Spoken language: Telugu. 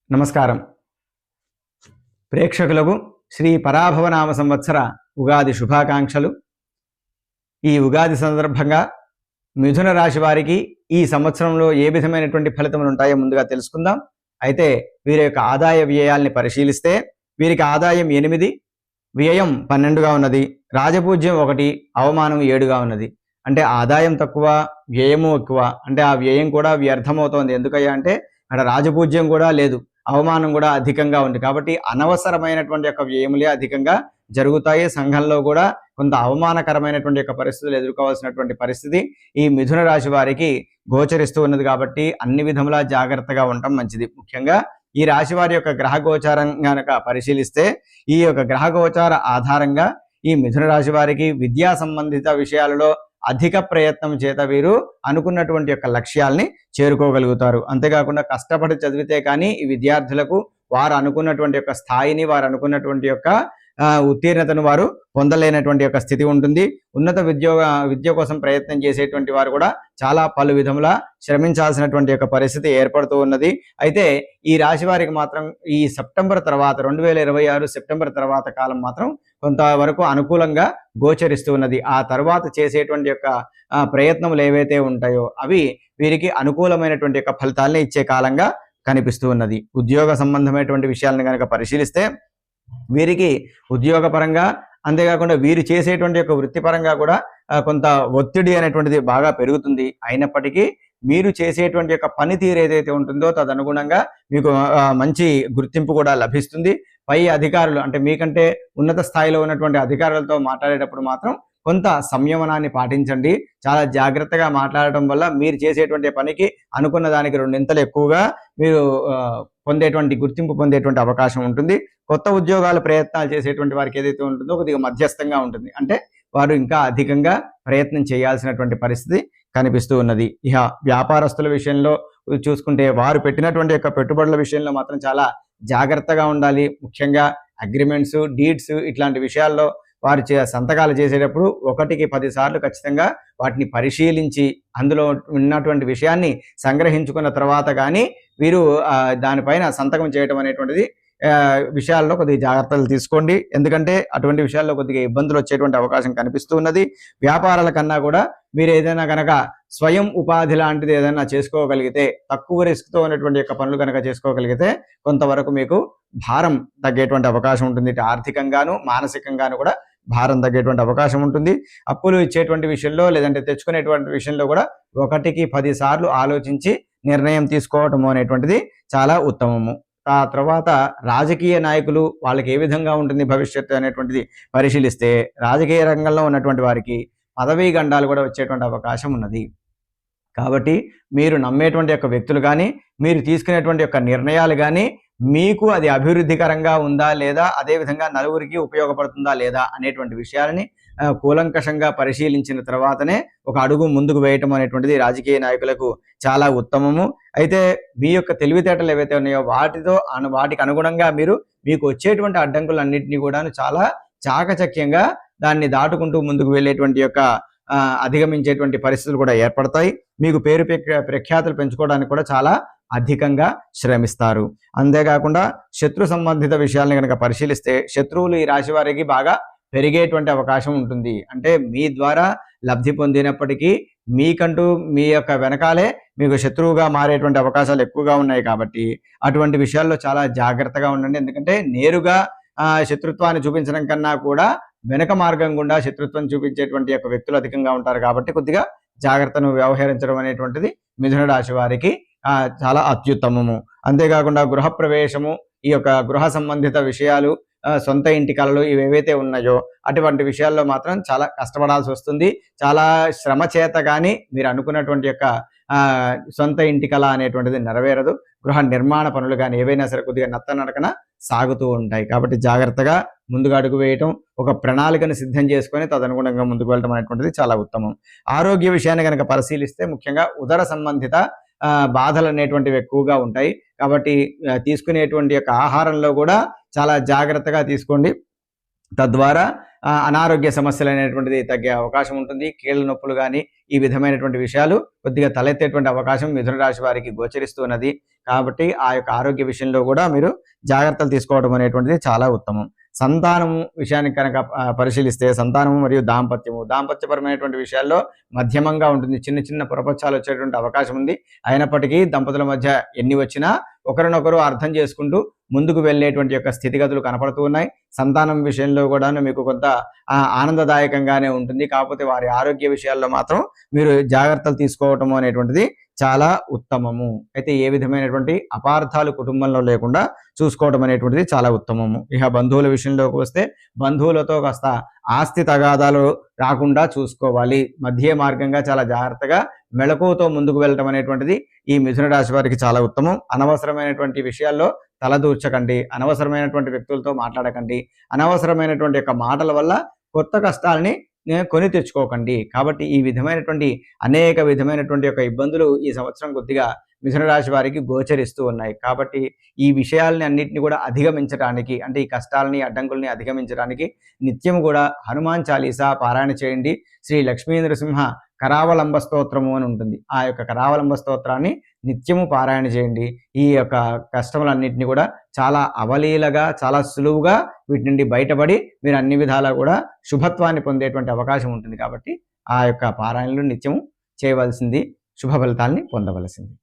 నమస్కారం ప్రేక్షకులకు శ్రీ పరాభవనామ సంవత్సర ఉగాది శుభాకాంక్షలు. ఈ ఉగాది సందర్భంగా మిథున రాశి వారికి ఈ సంవత్సరంలో ఏ విధమైనటువంటి ఫలితములు ఉంటాయో ముందుగా తెలుసుకుందాం. అయితే వీరి యొక్క ఆదాయ వ్యయాల్ని పరిశీలిస్తే వీరికి ఆదాయం 8, వ్యయం 12గా ఉన్నది, రాజపూజ్యం 1, అవమానం 7గా ఉన్నది. అంటే ఆదాయం తక్కువ, వ్యయము ఎక్కువ. అంటే ఆ వ్యయం కూడా వ్యర్థమవుతోంది. ఎందుకయ్యా అంటే అక్కడ రాజపూజ్యం కూడా లేదు, అవమానం కూడా అధికంగా ఉంది. కాబట్టి అనవసరమైనటువంటి యొక్క వ్యయములే అధికంగా జరుగుతాయి. సంఘంలో కూడా కొంత అవమానకరమైనటువంటి యొక్క పరిస్థితులు ఎదుర్కోవాల్సినటువంటి పరిస్థితి ఈ మిథున రాశి వారికి గోచరిస్తూ ఉన్నది. కాబట్టి అన్ని విధములా జాగ్రత్తగా ఉండటం మంచిది. ముఖ్యంగా ఈ రాశి వారి యొక్క గ్రహ గోచారం కనుక పరిశీలిస్తే ఈ యొక్క గ్రహ గోచార ఆధారంగా ఈ మిథున రాశి వారికి విద్యా సంబంధిత విషయాలలో అధిక ప్రయత్నం చేత వీరు అనుకున్నటువంటి యొక్క లక్ష్యాల్ని చేరుకోగలుగుతారు. అంతేకాకుండా కష్టపడి చదివితే కానీ ఈ విద్యార్థులకు వారు అనుకున్నటువంటి యొక్క స్థాయిని, వారు అనుకున్నటువంటి యొక్క ఉత్తీర్ణతను వారు పొందలేనటువంటి యొక్క స్థితి ఉంటుంది. ఉన్నత విద్య కోసం ప్రయత్నం చేసేటువంటి వారు కూడా చాలా పలు విధములా శ్రమించాల్సినటువంటి యొక్క పరిస్థితి ఏర్పడుతూ ఉన్నది. అయితే ఈ రాశి వారికి మాత్రం ఈ సెప్టెంబర్ తర్వాత 2026 సెప్టెంబర్ తర్వాత కాలం మాత్రం కొంతవరకు అనుకూలంగా గోచరిస్తూ ఉన్నది. ఆ తర్వాత చేసేటువంటి యొక్క ప్రయత్నములు ఏవైతే ఉంటాయో అవి వీరికి అనుకూలమైనటువంటి యొక్క ఫలితాలని ఇచ్చే కాలంగా కనిపిస్తూ ఉన్నది. ఉద్యోగ సంబంధమైనటువంటి విషయాలను కనుక పరిశీలిస్తే వీరికి ఉద్యోగపరంగా, అంతేకాకుండా వీరు చేసేటువంటి యొక్క వృత్తిపరంగా కూడా కొంత ఒత్తిడి అనేటువంటిది బాగా పెరుగుతుంది. అయినప్పటికీ మీరు చేసేటువంటి యొక్క పనితీరు ఏదైతే ఉంటుందో తదనుగుణంగా మీకు మంచి గుర్తింపు కూడా లభిస్తుంది. పై అధికారులు అంటే మీకంటే ఉన్నత స్థాయిలో ఉన్నటువంటి అధికారులతో మాట్లాడేటప్పుడు మాత్రం కొంత సంయమనాన్ని పాటించండి. చాలా జాగ్రత్తగా మాట్లాడటం వల్ల మీరు చేసేటువంటి పనికి అనుకున్న దానికి 2 ఎక్కువగా మీరు గుర్తింపు పొందేటువంటి అవకాశం ఉంటుంది. కొత్త ఉద్యోగాల ప్రయత్నాలు చేసేటువంటి వారికి ఏదైతే ఉంటుందో కొద్దిగా మధ్యస్థంగా ఉంటుంది. అంటే వారు ఇంకా అధికంగా ప్రయత్నం చేయాల్సినటువంటి పరిస్థితి కనిపిస్తూ ఉన్నది. ఇక వ్యాపారస్తుల విషయంలో చూసుకుంటే వారు పెట్టినటువంటి యొక్క పెట్టుబడుల విషయంలో మాత్రం చాలా జాగ్రత్తగా ఉండాలి. ముఖ్యంగా అగ్రిమెంట్స్, డీడ్స్ ఇట్లాంటి విషయాల్లో వారు సంతకాలు చేసేటప్పుడు 1కి 10 సార్లు ఖచ్చితంగా వాటిని పరిశీలించి అందులో ఉన్నటువంటి విషయాన్ని సంగ్రహించుకున్న తర్వాత కానీ వీరు దానిపైన సంతకం చేయడం అనేటువంటిది విషయాల్లో కొద్దిగా జాగ్రత్తలు తీసుకోండి. ఎందుకంటే అటువంటి విషయాల్లో కొద్దిగా ఇబ్బందులు వచ్చేటువంటి అవకాశం కనిపిస్తూ ఉన్నది. వ్యాపారాల కన్నా కూడా మీరు ఏదైనా కనుక స్వయం ఉపాధి లాంటిది ఏదైనా చేసుకోగలిగితే, తక్కువ రిస్క్తో ఉన్నటువంటి యొక్క పనులు కనుక చేసుకోగలిగితే కొంతవరకు మీకు భారం తగ్గేటువంటి అవకాశం ఉంటుంది. ఆర్థికంగాను మానసికంగాను కూడా భారం తగ్గేటువంటి అవకాశం ఉంటుంది. అప్పులు ఇచ్చేటువంటి విషయంలో లేదంటే తెచ్చుకునేటువంటి విషయంలో కూడా 1కి 10 సార్లు ఆలోచించి నిర్ణయం తీసుకోవటము అనేటువంటిది చాలా ఉత్తమము. ఆ తర్వాత రాజకీయ నాయకులు వాళ్ళకి ఏ విధంగా ఉంటుంది భవిష్యత్తు అనేటువంటిది పరిశీలిస్తే రాజకీయ రంగంలో ఉన్నటువంటి వారికి పదవీ గండాలు కూడా వచ్చేటువంటి అవకాశం ఉన్నది. కాబట్టి మీరు నమ్మేటువంటి యొక్క వ్యక్తులు కానీ, మీరు తీసుకునేటువంటి యొక్క నిర్ణయాలు కానీ మీకు అది అభివృద్ధికరంగా ఉందా లేదా, అదేవిధంగా నలుగురికి ఉపయోగపడుతుందా లేదా అనేటువంటి విషయాలని కూలంకషంగా పరిశీలించిన తర్వాతనే ఒక అడుగు ముందుకు వేయటం అనేటువంటిది రాజకీయ నాయకులకు చాలా ఉత్తమము. అయితే మీ యొక్క తెలివితేటలు ఏవైతే ఉన్నాయో వాటికి అనుగుణంగా మీకు వచ్చేటువంటి అడ్డంకులన్నింటినీ కూడా చాలా చాకచక్యంగా దాన్ని దాటుకుంటూ ముందుకు వెళ్ళేటువంటి యొక్క అధిగమించేటువంటి పరిస్థితులు కూడా ఏర్పడతాయి. మీకు పేరు ప్రఖ్యాతులు పెంచుకోవడానికి కూడా చాలా అధికంగా శ్రమిస్తారు. అంతేకాకుండా శత్రు సంబంధిత విషయాలను కనుక పరిశీలిస్తే శత్రువులు ఈ రాశి వారికి బాగా పెరిగేటువంటి అవకాశం ఉంటుంది. అంటే మీ ద్వారా లబ్ధి పొందినప్పటికీ మీకంటూ మీ యొక్క వెనకాలే మీకు శత్రువుగా మారేటువంటి అవకాశాలు ఎక్కువగా ఉన్నాయి. కాబట్టి అటువంటి విషయాల్లో చాలా జాగ్రత్తగా ఉండండి. ఎందుకంటే నేరుగా శత్రుత్వాన్ని చూపించడం కన్నా కూడా వెనక మార్గం గుండా శత్రుత్వం చూపించేటువంటి యొక్క వ్యక్తులు అధికంగా ఉంటారు. కాబట్టి కొద్దిగా జాగ్రత్తను వ్యవహరించడం అనేటువంటిది మిథున రాశి వారికి చాలా అత్యుత్తమము. అంతేకాకుండా గృహప్రవేశము, ఈ యొక్క గృహ సంబంధిత విషయాలు, సొంత ఇంటి కలలు ఇవేవైతే ఉన్నాయో అటువంటి విషయాల్లో మాత్రం చాలా కష్టపడాల్సి వస్తుంది. చాలా శ్రమ చేత కానీ మీరు అనుకున్నటువంటి యొక్క సొంత ఇంటి కళ అనేటువంటిది నెరవేరదు. గృహ నిర్మాణ పనులు కానీ ఏవైనా సరే కొద్దిగా నత్తనడకన సాగుతూ ఉంటాయి. కాబట్టి జాగ్రత్తగా ముందుగా అడుగు వేయటం, ఒక ప్రణాళికను సిద్ధం చేసుకొని తదనుగుణంగా ముందుకు వెళ్ళటం అనేటువంటిది చాలా ఉత్తమం. ఆరోగ్య విషయాన్ని కనుక పరిశీలిస్తే ముఖ్యంగా ఉదర సంబంధిత బాధలు అనేటువంటివి ఎక్కువగా ఉంటాయి. కాబట్టి తీసుకునేటువంటి యొక్క ఆహారంలో కూడా చాలా జాగ్రత్తగా తీసుకోండి. తద్వారా అనారోగ్య సమస్యలు అనేటువంటిది తగ్గే అవకాశం ఉంటుంది. కీళ్ళ నొప్పులు కానీ ఈ విధమైనటువంటి విషయాలు కొద్దిగా తలెత్తేటువంటి అవకాశం మిథున రాశి వారికి గోచరిస్తున్నది. కాబట్టి ఆ యొక్క ఆరోగ్య విషయంలో కూడా మీరు జాగ్రత్తలు తీసుకోవడం అనేటువంటిది చాలా ఉత్తమం. సంతానము విషయానికి కనుక పరిశీలిస్తే సంతానము మరియు దాంపత్యపరమైనటువంటి విషయాల్లో మధ్యమంగా ఉంటుంది. చిన్న చిన్న పొరపచ్చాలు వచ్చేటువంటి అవకాశం ఉంది. అయినప్పటికీ దంపతుల మధ్య ఎన్ని వచ్చినా ఒకరినొకరు అర్థం చేసుకుంటూ ముందుకు వెళ్ళేటువంటి యొక్క స్థితిగతులు కనపడుతూ ఉన్నాయి. సంతానం విషయంలో కూడా మీకు కొంత ఆనందదాయకంగానే ఉంటుంది. కాకపోతే వారి ఆరోగ్య విషయాల్లో మాత్రం మీరు జాగ్రత్తలు తీసుకోవటము అనేటువంటిది చాలా ఉత్తమము. అయితే ఏ విధమైనటువంటి అపార్థాలు కుటుంబంలో లేకుండా చూసుకోవడం అనేటువంటిది చాలా ఉత్తమము. ఇక బంధువుల విషయంలోకి వస్తే బంధువులతో కాస్త ఆస్తి తగాదాలు రాకుండా చూసుకోవాలి. మధ్య మార్గంగా చాలా జాగ్రత్తగా మెళకువతో ముందుకు వెళ్ళటం అనేటువంటిది ఈ మిథున రాశి వారికి చాలా ఉత్తమం. అనవసరమైనటువంటి విషయాల్లో తలదూర్చకండి, అనవసరమైనటువంటి వ్యక్తులతో మాట్లాడకండి, అనవసరమైనటువంటి యొక్క మాటల వల్ల కొత్త కష్టాలని కొని తెచ్చుకోకండి. కాబట్టి ఈ విధమైనటువంటి అనేక విధమైనటువంటి యొక్క ఇబ్బందులు ఈ సంవత్సరం కొద్దిగా మిథున రాశి వారికి గోచరిస్తూ ఉన్నాయి. కాబట్టి ఈ విషయాలని అన్నింటినీ కూడా అధిగమించడానికి, అంటే ఈ కష్టాలని అడ్డంకుల్ని అధిగమించడానికి నిత్యము కూడా హనుమాన్ చాలీసా పారాయణ చేయండి. శ్రీ లక్ష్మీ నృసింహ కరావలంబ స్తోత్రము అని ఉంటుంది. ఆ యొక్క కరావలంబ స్తోత్రాన్ని నిత్యము పారాయణ చేయండి. ఈ యొక్క కష్టములన్నింటినీ కూడా చాలా అవలీలగా, చాలా సులువుగా వీటి నుండి బయటపడి మీరు అన్ని విధాలా కూడా శుభత్వాన్ని పొందేటువంటి అవకాశం ఉంటుంది. కాబట్టి ఆ యొక్క పారాయణలు నిత్యము చేయవలసింది, శుభ ఫలితాల్ని పొందవలసింది.